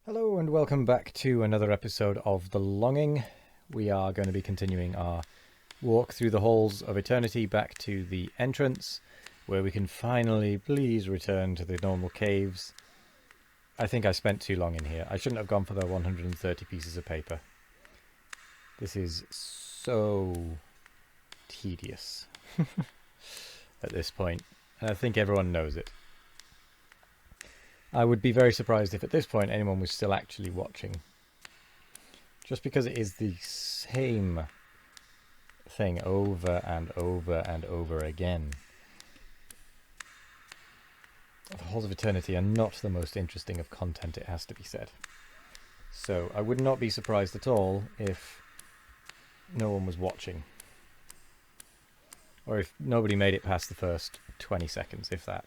Hello and welcome back to another episode of The Longing. We are going to be continuing our walk through the halls of eternity back to the entrance, where we can finally please return to the normal caves. I think I spent too long in here. I shouldn't have gone for the 130 pieces of paper. This is so tedious at this point, and I think everyone knows it. I would be very surprised if at this point anyone was still actually watching. Just because it is the same thing over and over and over again. The Halls of Eternity are not the most interesting of content, it has to be said. So I would not be surprised at all if no one was watching. Or if nobody made it past the first 20 seconds, if that.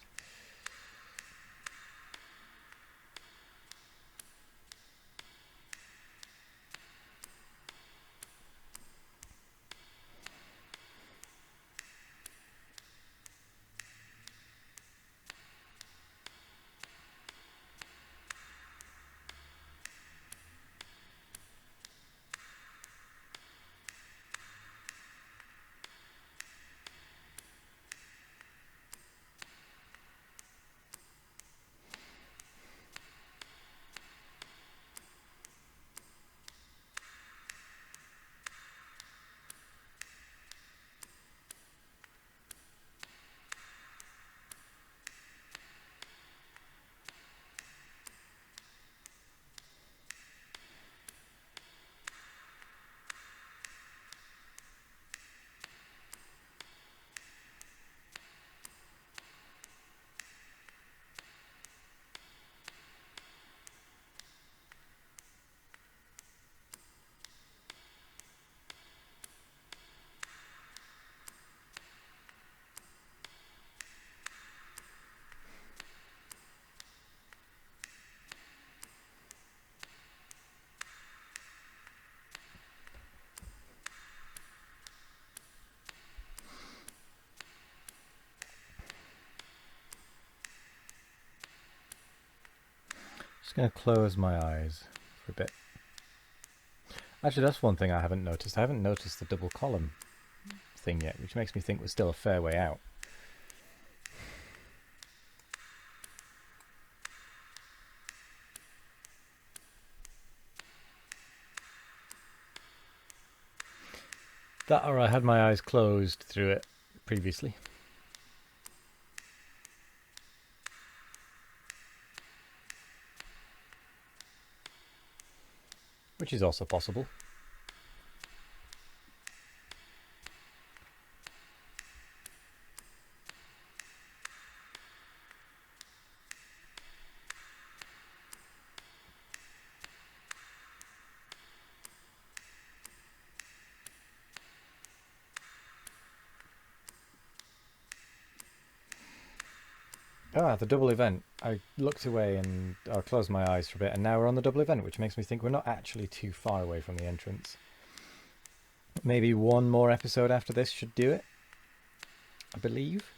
Just going to close my eyes for a bit. Actually, that's one thing I haven't noticed. I haven't noticed the double column thing yet, which makes me think we're still a fair way out. That or I had my eyes closed through it previously. Which is also possible. The double event. I looked away and I closed my eyes for a bit, and now we're on the double event, which makes me think we're not actually too far away from the entrance. Maybe one more episode after this should do it, I believe.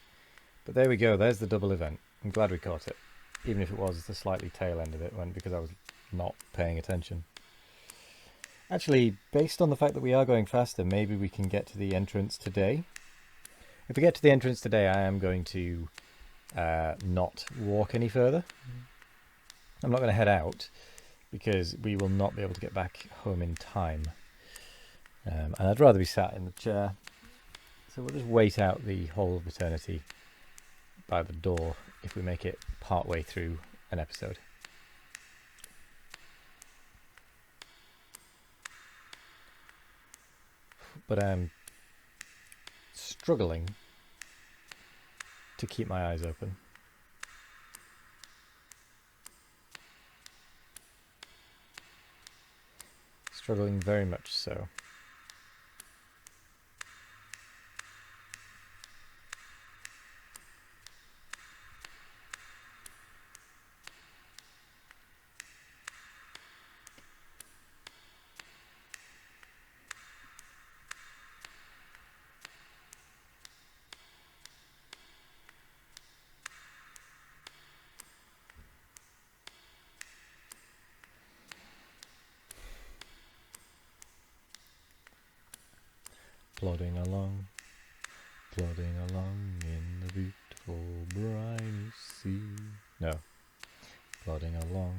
But there we go, there's the double event. I'm glad we caught it, even if it was the slightly tail end of it, because I was not paying attention. Actually, based on the fact that we are going faster, maybe we can get to the entrance today. If we get to the entrance today, I am going to not walk any further. I'm not going to head out because we will not be able to get back home in time. And I'd rather be sat in the chair. So we'll just wait out the Hall of Eternity by the door if we make it part way through an episode. But I'm struggling to keep my eyes open. Struggling very much so. plodding along in the beautiful briny sea. No, plodding along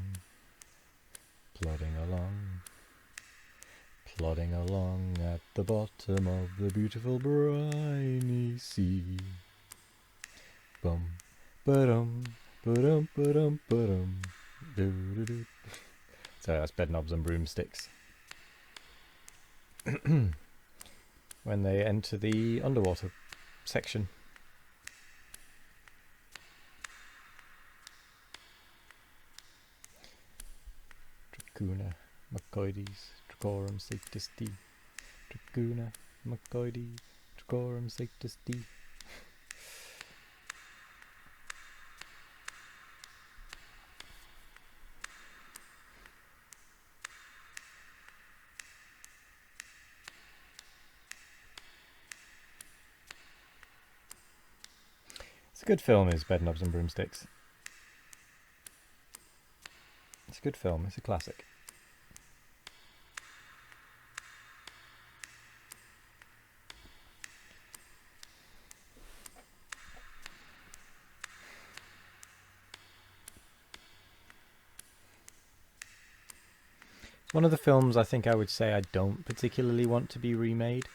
at the bottom of the beautiful briny sea. Bum, ba-dum, ba-dum, ba-dum, ba-dum, doo-doo-doo. Sorry, that's Bedknobs and Broomsticks. When they enter the underwater section. Dracuna, Macoides, Dracorum Sanctus D. Dracuna, Macoides, Dracorum Sanctus D. It's a good film, is Bedknobs and Broomsticks. It's a good film, it's a classic. It's one of the films I think I would say I don't particularly want to be remade.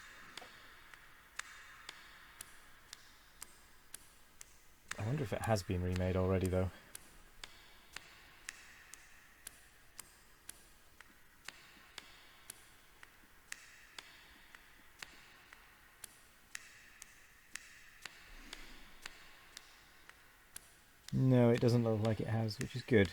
I wonder if it has been remade already, though. No, it doesn't look like it has, which is good.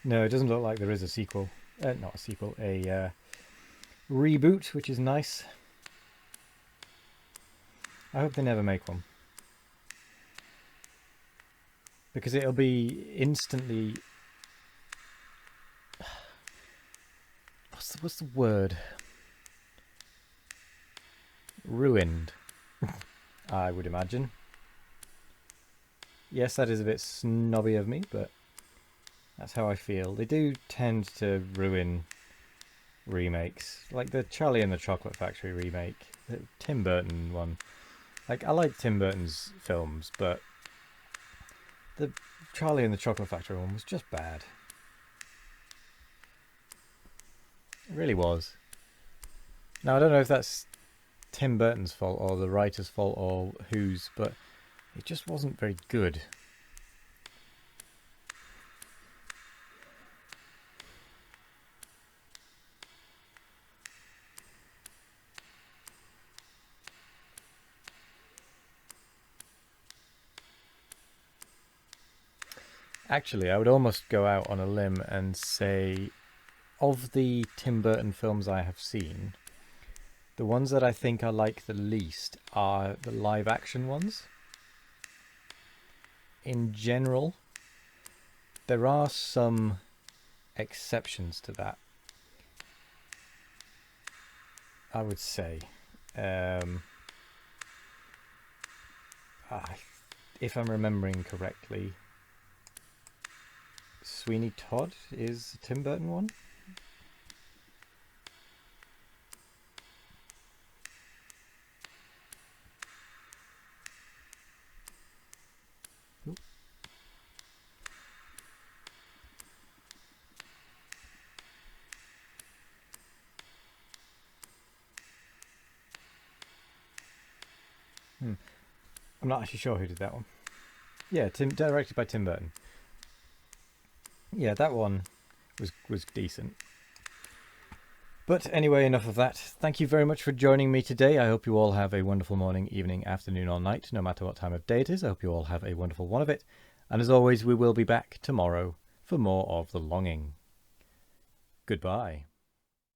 No, it doesn't look like there is a sequel. Not a sequel, a reboot, which is nice. I hope they never make one. Because it'll be instantly... What's the word? Ruined, I would imagine. Yes, that is a bit snobby of me, but that's how I feel. They do tend to ruin remakes. Like the Charlie and the Chocolate Factory remake, the Tim Burton one. Like, I like Tim Burton's films, but the Charlie and the Chocolate Factory one was just bad. It really was. Now, I don't know if that's Tim Burton's fault or the writer's fault or whose, but it just wasn't very good. Actually, I would almost go out on a limb and say, of the Tim Burton films I have seen, the ones that I think I like the least are the live action ones. In general, there are some exceptions to that, I would say. If I'm remembering correctly, Sweeney Todd is a Tim Burton one. I'm not actually sure who did that one. Yeah, directed by Tim Burton. Yeah, that one was decent. But anyway, enough of that. Thank you very much for joining me today. I hope you all have a wonderful morning, evening, afternoon, or night, no matter what time of day it is. I hope you all have a wonderful one of it. And as always, we will be back tomorrow for more of The Longing. Goodbye.